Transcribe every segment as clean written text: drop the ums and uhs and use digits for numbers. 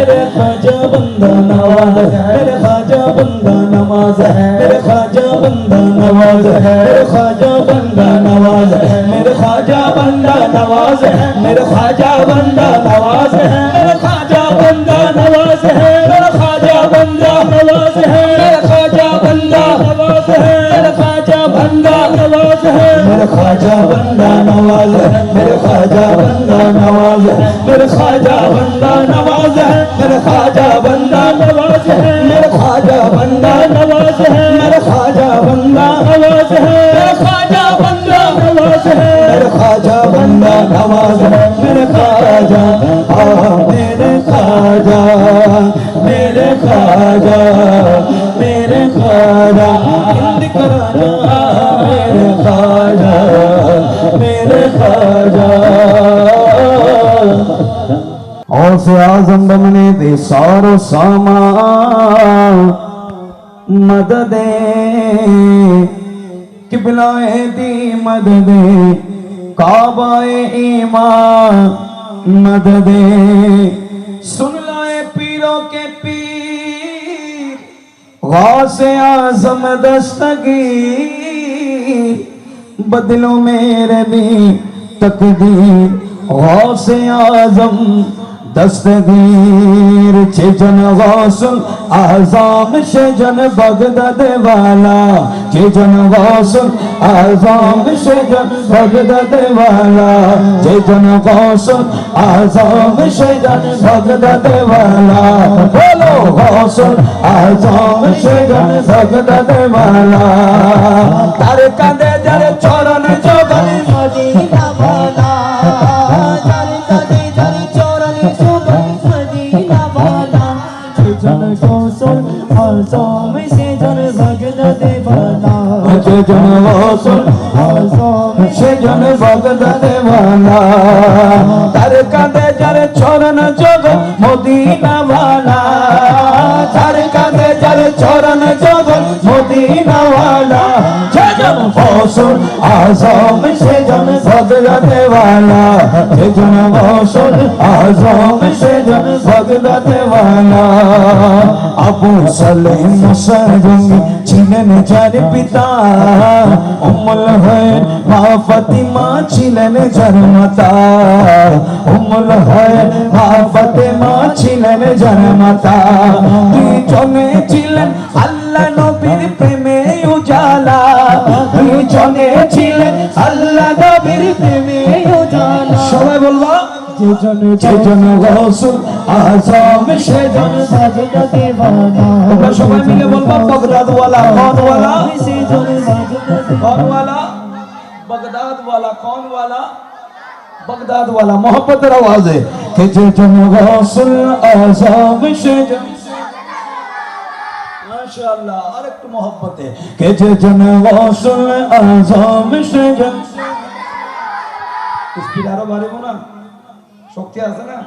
मेरे ख्वाजा बंदा नवाज है, मेरे ख्वाजा बंदा नवाज है, मेरे ख्वाजा बंदा नवाज है, मेरे ख्वाजा बंदा नवाज है, मेरे ख्वाजा बंदा नवाज है, मेरे ख्वाजा बंदा नवाज है, मेरे ख्वाजा बंदा नवाज है, मेरे ख्वाजा बंदा नवाज है, मेरे ख्वाजा बंदा नवाज है, मेरे ख्वाजा बंदा नवाज है, मेरे ख्वाजा बंदा नवाज है, मेरे ख्वाजा बंदा नवाज है, मेरे ख्वाजा बंदा नवाज है, मेरे ख्वाजा बंदा नवाज है, मेरे ख्वाजा बंदा नवाज है, मेरे ख्वाजा बंदा नवाज है, मेरे ख्वाजा बंदा नवाज है, मेरे ख्वाजा बंदा नवाज है, मेरे ख्वाजा मेरे ख्वाजा मेरे ख्वाजा मेरे ख्वाजा हिंद कराना मेरे ख्वाजा मेरे ख्वाजा औसे आज़म बमने दे सारो सामा मददे किबलाए दी मददे काबाए ईमान मददे सुन लाए पीरों के पीर गौसे आज़म दस्तगीर बदलो मेरे भी तकदीर गौसे आज़म दस्तगीर चेजन गौसुल आज़म शेजन बगदाद वाला चेजन गौसुल आज़म शेजन बगदाद वाला चेजन गौसुल आज़म शेजन बगदाद वाला बोलो गौसुल आज़म शेजन बगदाद वाला तारे कांदे जरे चरण जोगन मदीना वाला तारे कांदे जरे चरण जोगन मदीना वाला चेजन गौसुल आज़म शेजन बगदाद वाला चेजन गौसुल आज़म शेजन बगदाद वाला तारे कांदे जरे चरण जोगन मदीना वाला तारे कांदे जरे चरण जोगन मदीना वाला चेजन गौसुल आज़म शेजन बगदाद वाला चेजन गौसुल आज़म शेजन बगदाद वाला আবু সালেম মুসাজঙ্গি ছিলেন যার পিতা উম্মুল হায়াত মা ফাতিমা ছিলেন যার মাতা উম্মুল হায়াত মা ফাতিমা ছিলেন যার মাতা দুইজনে ছিলেন আল্লাহ নবীর প্রেমে উজালা দুইজনে ছিলেন আল্লাহ নবীর প্রেমে উজালা সবাই বলবো যেজন গৌসুল আযম সেজন বগদাদ ওয়ালা তোমরা সবাই মিলে বলবা বগদাদ ওয়ালা কোন ওয়ালা সেজন কোন ওয়ালা বগদাদ ওয়ালা কোন ওয়ালা বগদাদ ওয়ালা মোহব্বতের আওয়াজে কে যেজন গৌসুল আযম সেজন মাশাআল্লাহ আরেকটু মোহব্বতে কে যেজন গৌসুল আযম সেজন স্পিড আরো বাড়াবো না শক্তি আছে না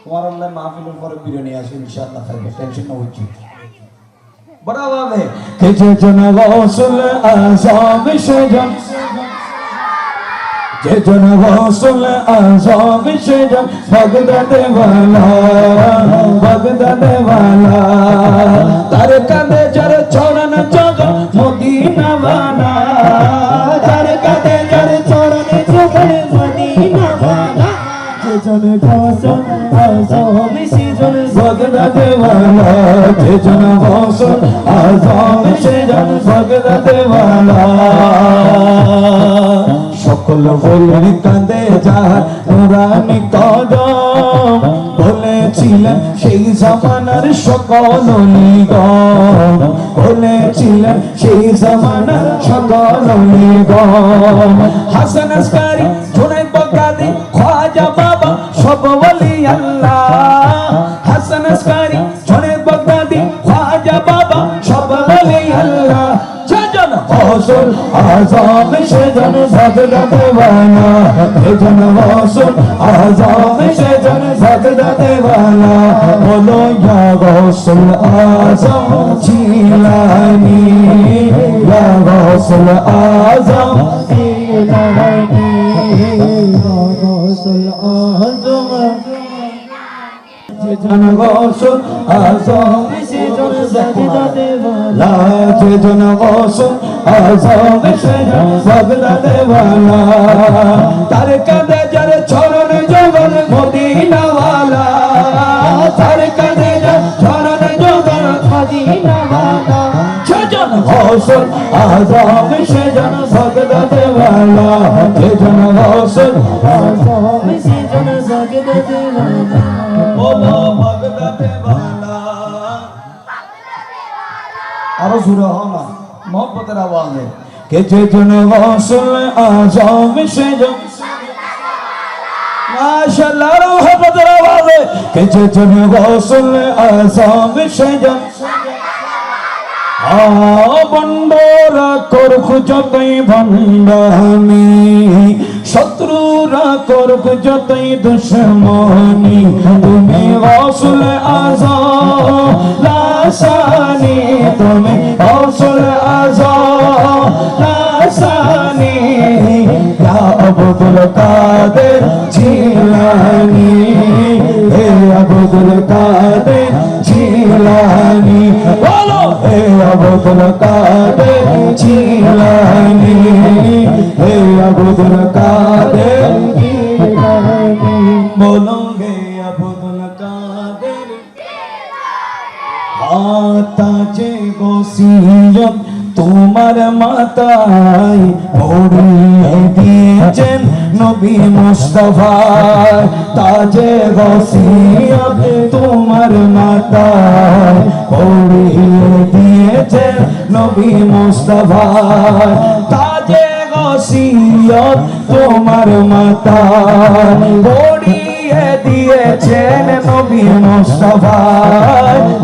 তোমার আল্লাহ মাহফিলের পরে বিরিয়ানি আসে ইনশাআল্লাহ খাইবে টেনশন না হচ্ছে বড় আওয়াজে কে যেজন গৌসুল আযম সেজন যেজন গৌসুল আযম সেজন বগদাদ ওয়ালা বগদাদ ওয়ালা তার কাঁধে যার চরণ জগন মদিনা ওয়ালা তার কাঁধে যার চরণ জগন মদিনা ওয়ালা যেজন গৌসুল আযম সেজন বগদাদ ওয়ালা যেজন গৌসুল আযম সেজন বগদাদ ওয়ালা সকল বলির কাঁদে যার নুরানি কদম বলেছিলেন সেই জামানার সকল নিগম বলেছিলেন সেই জামানার সকল নিগম হাসান আসকারী জুনাইদ বাগদাদী খ্বাজা বাবা সব ওলি আল্লাহ হাসান আসকারী জুনাইদ বাগদাদী খ্বাজা বাবা সব ওলি আল্লাহ যেজন গৌসুল আযম সেজন বগদাদ ওয়ালা যেজন গৌসুল আযম সেজন বগদাদ ওয়ালা বলো ইয়া গৌসুল আযম জিলানী ইয়া গৌসুল আযম জিলানী ইয়া গৌসুল আযম জন গৌসুল আজম সেজন সাজদাতে লা যে জন গৌসুল আজম সেজন সাজদাতে ওয়ালা তার কাঁধে যার চরণ জগন মদিনা ওয়ালা তার কাঁধে যার চরণ জগন মদিনা ওয়ালা সেজন গৌসুল আজম সেজন সাজদাতে ওয়ালা সেজন গৌসুল আজম সেজন সাজদাতে ওয়ালা बोलो भगदते वाला आरो सुरा हो ना मोहब्बतेर आवाज़े के जे जन गौसुल आज़म से जो माशाअल्लाह मोहब्बतेर आवाज़े के जे जन गौसुल आज़म से जो বন্ডরা করুক যতই ভণ্ডামি শত্রুরা করুক যতই দুশ্মনী তুমি গৌসুল আজম লাসানি তুমি গৌসুল আজম লাসানি ইয়া আব্দুল কাদের জিলানি হে আব্দুল কাদের জিলানি বলো হে আব্দুল কাদের জিলানি হে আব্দুল কাদের জিলানি বলো হে আব্দুল কাদের আতাজে গোসিয়ত তোমার মাতায় পড়িয়ে দিয়েছেন নবী মুস্তাফা তাজে গোসিয়ত তোমার মাতায় পড়িয়ে দিয়েছেন নবী মুস্তাফা তাজে গোসিয়ত তোমার মাতায় পড়িয়ে দিয়েছেন নবী মুস্তাফা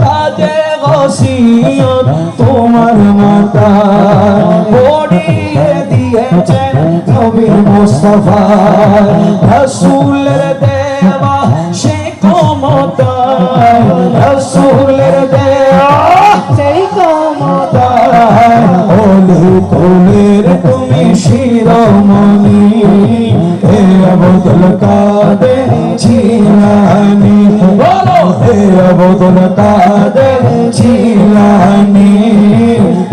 তাজে গোসিয়ত তোমার মাতা পড়িয়ে দিয়েছেন নবী মুস্তাফা রাসূলের দেওয়া সে ক্ষমতা রাসূলের দেওয়া সেই ক্ষমতা ওলি কোলের তুমি শিরোমণি হে আব্দুল কাদের জিলানি বলো হে আব্দুল কাদের জিলানি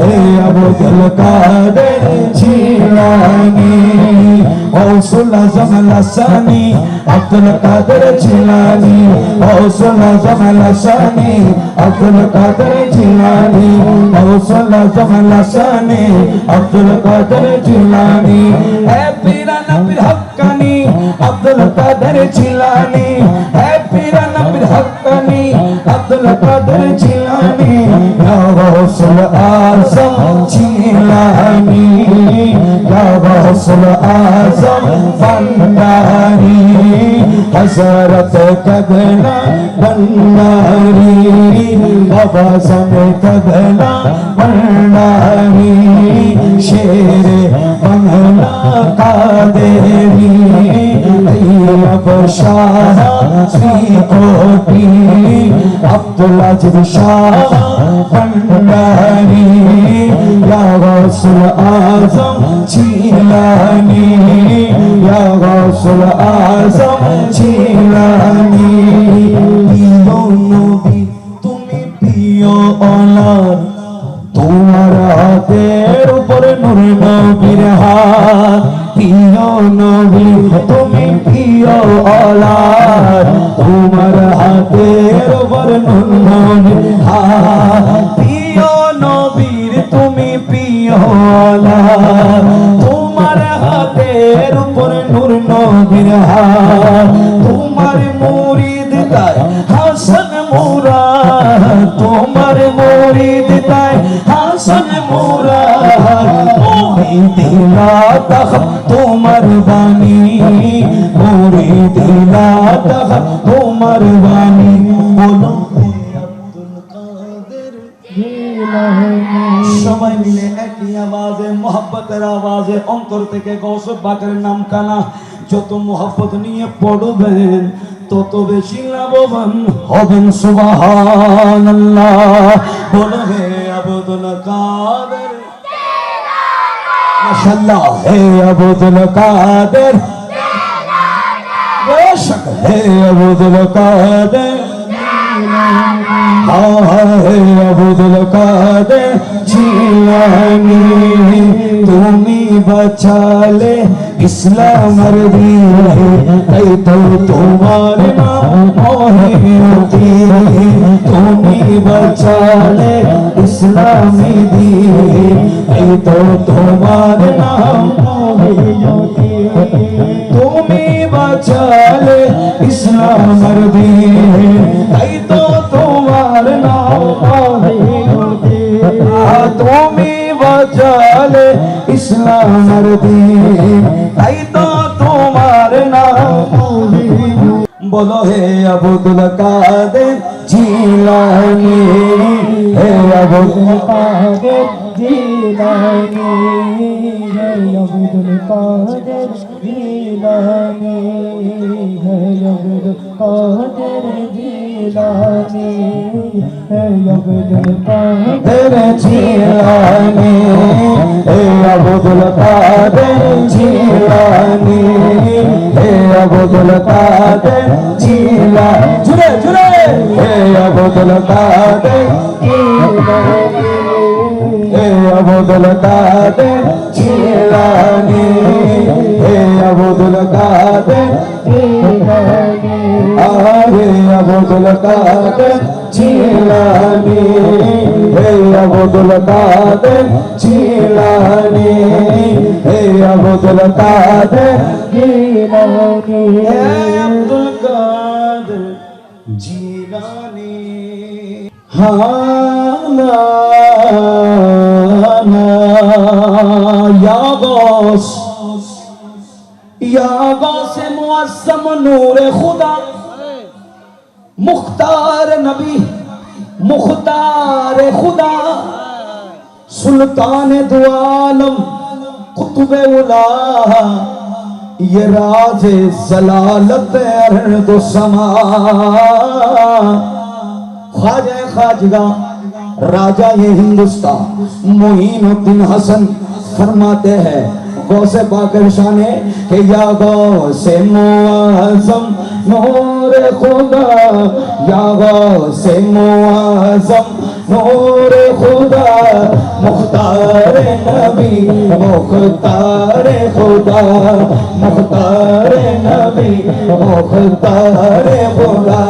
হে আব্দুল কাদের জিলানি গৌসুল আজম লাসানি আব্দুল কাদের জিলানি গৌসুল আজম লাসানি আব্দুল কাদের জিলানি গৌসুল আজম লাসানি আব্দুল কাদের জিলানি হে পীরা নবীর হক্কানি আব্দুল কাদের জিলানি হে পীরা নবীর হক্কানি আব্দুল কাদের জিলানি ইয়া গৌসুল আজম জিলানি ইয়া গৌসুল আজম ভান্ডারি হযরত কদলা ভান্ডারি বাবা সামনে কদলা ভান্ডারি শেরে বাংলা কাদেরি তৈয়ব শাহ শ্রীকোটি আব্দুল আজিজ শাহ ভান্ডারি ইয়া গৌসুল আজম জিলানি ইয়া গৌসুল আজম জিলানি প্রিয় নবী তুমি প্রিয় ওলাদ তোমার হাতের উপরে নূর নবীর হাত প্রিয় নবী তুমি প্রিয় ওলাদ তোমার হাতের উপরে নূর নবীর হাত প্রিয় নবীর তুমি প্রিয় ওলাদ তোমার হাতের উপরে নূর নবীর হাত তোমার মুরিদ তাই হাসান মুরাদ তোমার মুরিদ তাই হাসান মুরাদ মুরিদিলা তখ তোমার বাণী মুরিদিলা তখ তোমার বাণী বলো আব্দুল কাদের সবাই মিলে একই আওয়াজে মোহব্বতের আওয়াজে অন্তর থেকে গৌসুল পাকের নাম কানা যত মোহব্বত নিয়ে পড়বেন তত বেশি লাভবান হবেন সুবহানাল্লাহ বলো হে আব্দুল কাদের মাশাআল্লাহ হে আব্দুল কাদের বেশক হে আব্দুল কাদের হায় আব্দুল কাদের জিলানী তুমি বাঁচালে ইসলামের দিন তাই তো তোমার নাম মহিউদ্দিন তুমি বাঁচালে ইসলামী দিন তাই তো তোমার নাম মহিউদ্দিন তুমি বাঁচালে ইসলামের দিন তাই তো তোমার নাম মহিউদ্দিন তুমি বাঁচালে ইসলামের দিন তাই তো তোমার নাম বলো হে আব্দুল কাদের জিলানী হে আব্দুল কাদের জিলানী হে আব্দুল কাদের জিলানী হে আব্দুল কাদের জিলানী হে আব্দুল কাদের জিলানী হে আব্দুল কাদের জিলানী হে আব্দুল কাদের জিলানী জুড়ে জুড়ে হে আব্দুল কাদের জিলানী হে আব্দুল কাদের জিলানী হে আব্দুল কাদের জিলানী হে আব্দুল কাদের জিলানী হে আব্দুল কাদের জিলানী হে আব্দুল কাদের জিলানী হে আব্দুল কাদের জিলানী হানা या गौस मुअज़्ज़म नूरे खुदा मुख्तार नबी मुख्तार खुदा सुल्तान दो आलम कुतुबे उला ये राज जलालत अर्द समा ख्वाजा खाजगा राजा ये हिंदुस्तान मोइनुद्दीन हसन फरमाते हैं गौसे पाकर शाने कि या गौसे मुअज़्ज़म नूरे खुदा या गौसे मुअज़्ज़म नूरे खुदा मुख्तार नबी मुख्तार खुदा मुख्तार नबी मुख्तार खुदा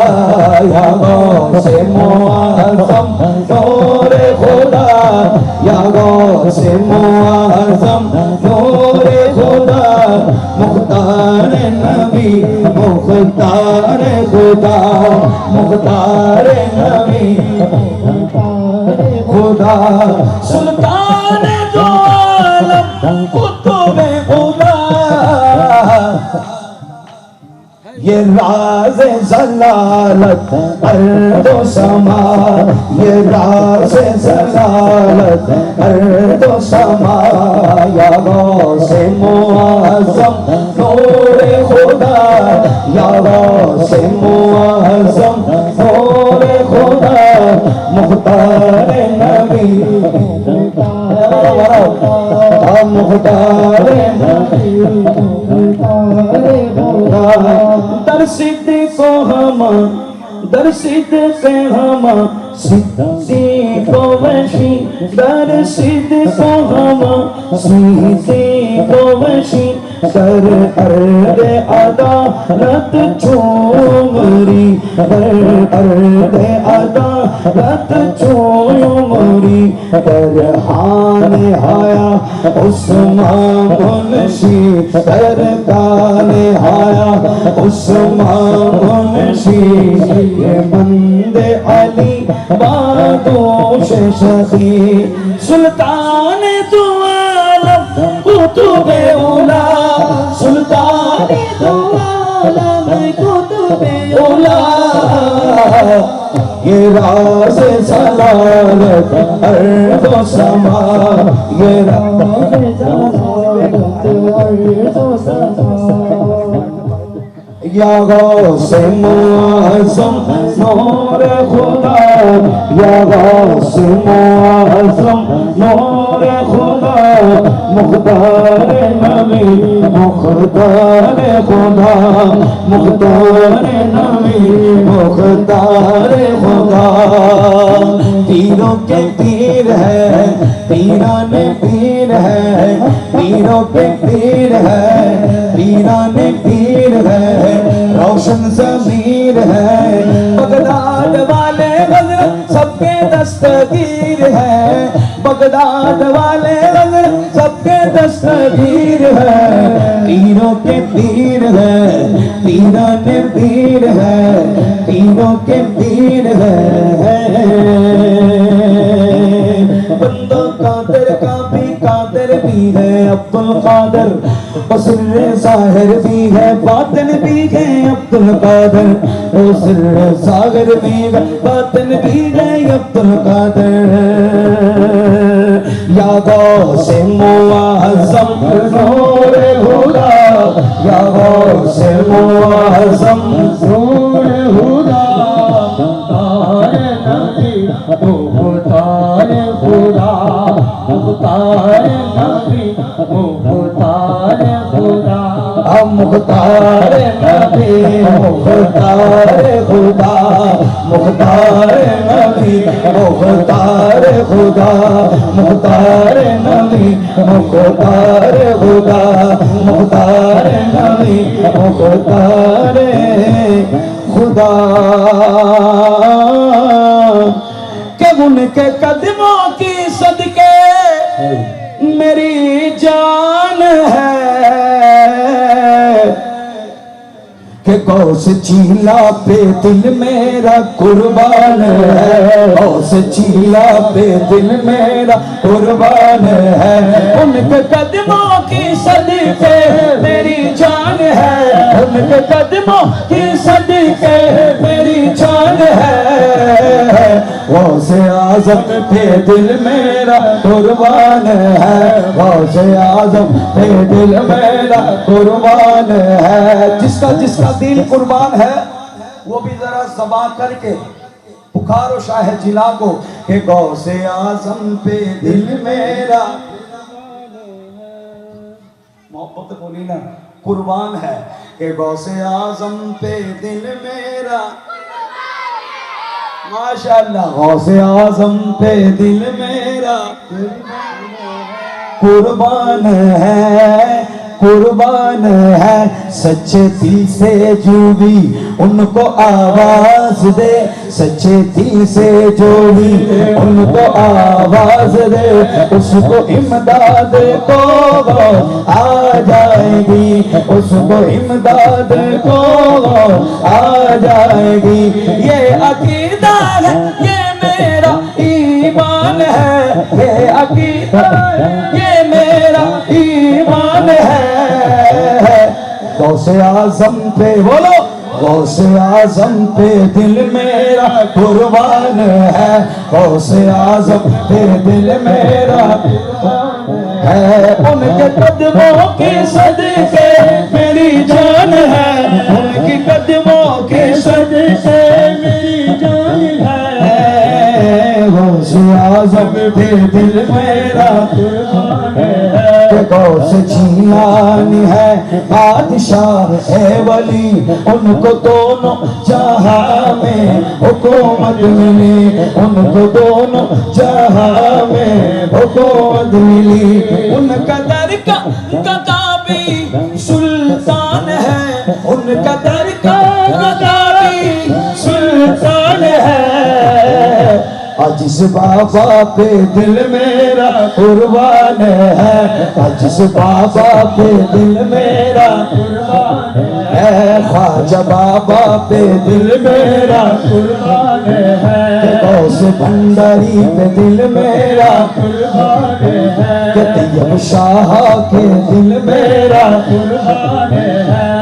या गौसे मुअज़्ज़म नूरे खुदा या गौसे मुअज़्ज़म नूरे खुदा मुख्तार नबी मुख्तार खुदा मुख्तार नबी खुदा सुल्तान दो आलम कुतुबे उला ये राज जलालत अर्दो समा ये राज जलालत अर्दो समा या गौसे मुअज़्ज़म नूरे खुदा या गौसे मुअज़्ज़म नूरे खुदा मुख्तार नबी मुख्तार नबी दर्शित को हम दर्शित से हम सिद्धि को वशी दर्शित को हम सिद्धि को वशी कर अर्द अदालत चूमरी कर अर्द अदालत चूमरी कर हाने हाया उस्मान मुंशी कर काने हाया उस्मान मुंशी ये बंदे अली बादोश शफी सुल्तान दो आलम कुतुबे उला सुल्तान दो आलम कुतुबे उला ये राज जलालत अर्दो समा ये राज जलालत अर्दो समा या गौसे मुअज़्ज़म नूरे खुदा, या गौसे मुअज़्ज़म नूरे खुदा, मुख्तार नबी मुख्तार खुदा, मुख्तार नबी मुख्तार खुदा। पीरों के पीर है, पीराने पीर है, पीरों के पीर है, पीराने पीर है, रोशन ज़मीर है। बगदाद वाले गज़ल सबके दस्तगीर है, बगदाद वाले गज़ल सबके दस्तगीर है। पीरों के पीर है, पीराने पीर है, पीरों के पीर है। बंदा कादर का भी कादर भी है, अब्दुल कादर सिर ज़ाहिर भी है, बातिन भी है अब्दुल कादर, सिर ज़ाहिर भी है, बातिन भी है अब्दुल कादर। या गौसे मुअज़्ज़म नूरे खुदा, या गौसे मुअज़्ज़म नूरे खुदा, मुख्तार नबी मुख्तार खुदा, मुख्तार नबी मुख्तार खुदा, मुख्तार नबी मुख्तार खुदा, मुख्तार नबी मुख्तार खुदा, मुख्तार नबी मुख्तार खुदा, मुख्तार नबी मुख्तार खुदा। के उनके कदमों की सदके मेरी जान है, कि गौस चीला पे दिल मेरा कुर्बान है, गौस चीला पे दिल मेरा कुर्बान है। उनके कदमों की सदके मेरी जान है, उनके कदमों की सदके मेरी जान है। गौसे आज़म पे दिल मेरा कुर्बान है, गौसे आज़म पे दिल मेरा कुर्बान है। जिसका जिसका दिल कुर्बान है वो भी जरा ज़बा करके पुकारो शाह जिला को कि गौसे आज़म पे दिल मेरा, मोहब्बत बोली ना, कुर्बान है कि गौसे आज़म पे दिल मेरा, माशाअल्लाह। गौसे आज़म पे दिल मेरा कुर्बान है, कुर्बान है। सच्चे दिल से जो भी उनको आवाज दे, सच्चे दिल से जो भी उनको आवाज दे, उसको इमदाद को आ जाएगी, उसको इमदाद को आ जाएगी। ये अकीदा है, ये मेरा ईमान है, ये अकीदा ये मेरा ईमान है। गौसे आज़म पे बोलो, गौसे आज़म पे दिल मेरा कुर्बान है, गौसे आज़म पे दिल मेरा है। उनके कदमों के सदके मेरी जान है, उनके कदमों के सदके मेरी जान है। गौसे आज़म पे दिल मेरा कुर्बान है, गौस जीलानी है बादशाह है वली, उनको दोनों जहां में हुकूमत मिली, उनको दोनों जहां में हुकूमत मिली। उनका दर का कताबी सुल्तान है, उनका दर का कताबी सुल्तान है। जिस बाबा पे दिल मेरा कुर्बान है, जिस बाबा पे दिल मेरा कुर्बान है, ख्वाजा बाबा पे दिल मेरा कुर्बान है, गौस भंडारी पे दिल मेरा कुर्बान है, तैयब शाह के दिल मेरा कुर्बान है।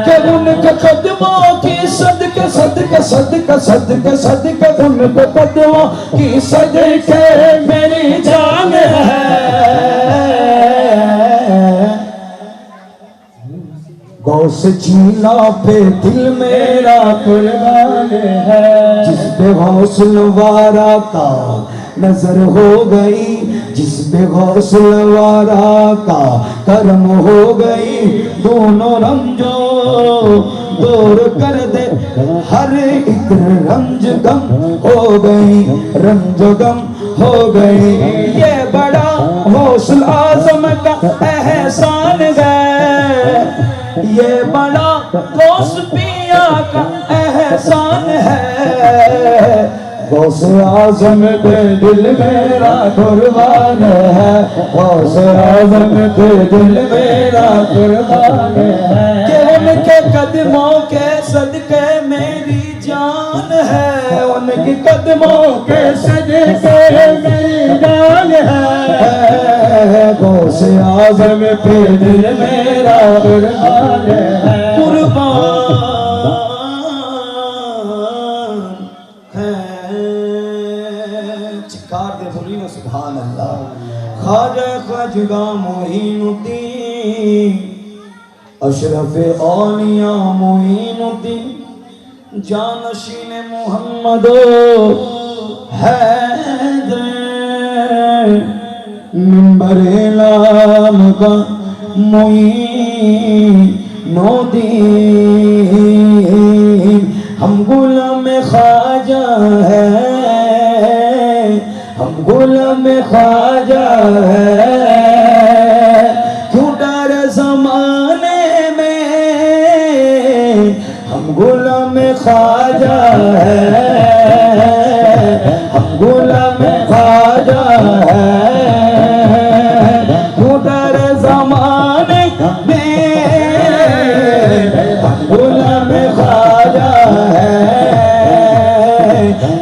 कि उनके कदमों की सदके सदके सदके सदके सदके, उनके कदमों की सदके मेरी जान है। गौस से छीना पे दिल मेरा कुर्बान है। जिस पे गौसल वारा का नजर हो गई, जिस पे गौसल वारा का करम हो गई, दोनों रंजो दूर कर दे हर एक रंज गम हो गई, रंज गम हो गई। ये बड़ा गौसल आजम का एहसान है, ये बड़ा गौस पिया का एहसान है। गौस आजम के दिल मेरा कुर्बान है, गौस आजम के दिल मेरा कुर्बान है। कि उनके कदमों के सदके मेरी जान है, उनके कदमों के सदके मेरी जान है। गौस आजम के दिल मेरा कुर्बान है, कुर्बान है। चिकार दे बोली ना सुभान अल्लाह। ख्वाजा ख्वाजगा मोइनुद्दीन, अशरफ औलिया मोइनुद्दीन, जानशीन मोहम्मद हैदर, मिंबरे लाम का मोइनुद्दीन। हम गुलाम ख्वाजा है, हम गुलाम ख्वाजा है। क्यों डर जमाने में, हम गुलाम ख्वाजा है, हम गुलाम ख्वाजा है। क्यों डर जमाने में, हम गुलाम ख्वाजा है।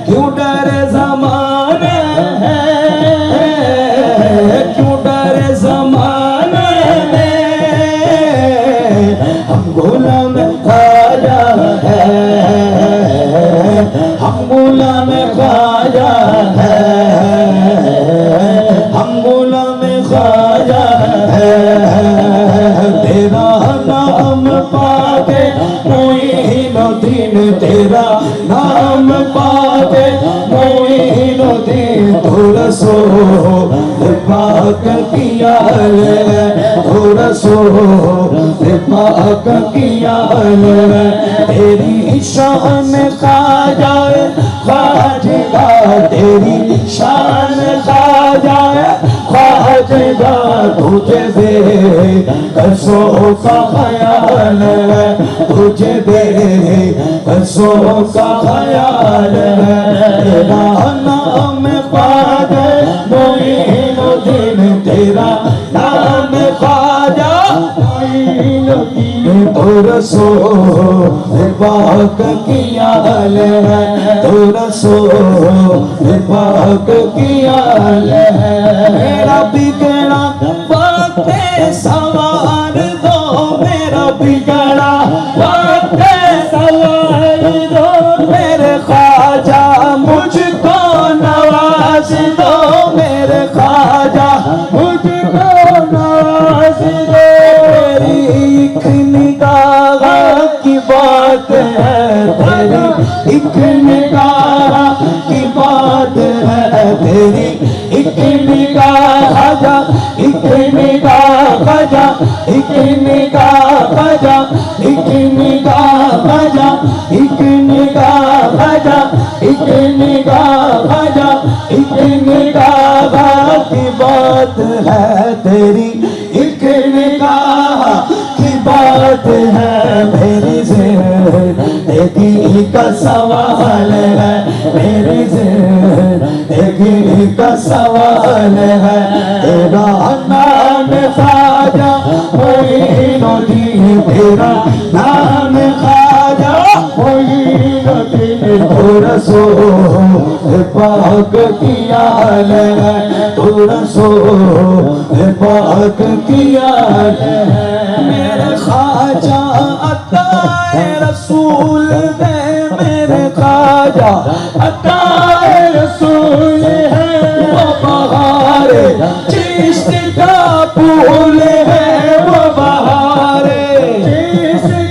क्यों डर जमाने, क्यों डर जमाने में, हम गुलाम ख्वाजा है, हम गुलाम ख्वाजा है, हम गुलाम ख्वाजा है। तेरा नाम पाके मोइनुद्दीन, तेरा नाम पाके मोइनुद्दीन। तू रसूल पाक किया ले, तू रसूल पाक किया ले। तेरी शान ख्वाजा ख्वाजगा, तेरी शान ख्वाजा ख्वाजगा। तुझे दे कसों का ख्याल है, तुझे दे कसों का ख्याल है। तेरा नाम ख्वाजा मोइनुद्दीन, तेरा नाम ख्वाजा मोइनुद्दीन। तू रसूल पाक किया ले, तू रसूल पाक किया ले। मेरा बिगड़ा वक्त सवार दो, मेरा बिगड़ा वक्त सवार दो। मेरे ख्वाजा मुझको नवाज दो, मेरे ख्वाजा मुझको नवाज दो। तेरी एक निगाह की बात है, तेरी एक निगाह की बात है। तेरी एक निगाह ख्वाजा, एक निगाह ख्वाजा, एक निगाह ख्वाजा, एक निगाह ख्वाजा, एक निगाह ख्वाजा, एक निगाह ख्वाजा, एक निगाह की बात है। तेरी एक निगाह की बात है। मेरी जिंदगी का सवाल है, मेरी जिंदगी का सवाल है। तेरा नाम ख्वाजा मोइनुद्दीन, तेरा नाम ख्वाजा मोइनुद्दीन। तू रसूल पाक किया ले, तू रसूल पाक किया ले। मेरे ख्वाजा अताए रसूल है, मेरे ख्वाजा अताए रसूल है। वो बहारे चिश्त का फूल है, वो बहारे चिश्त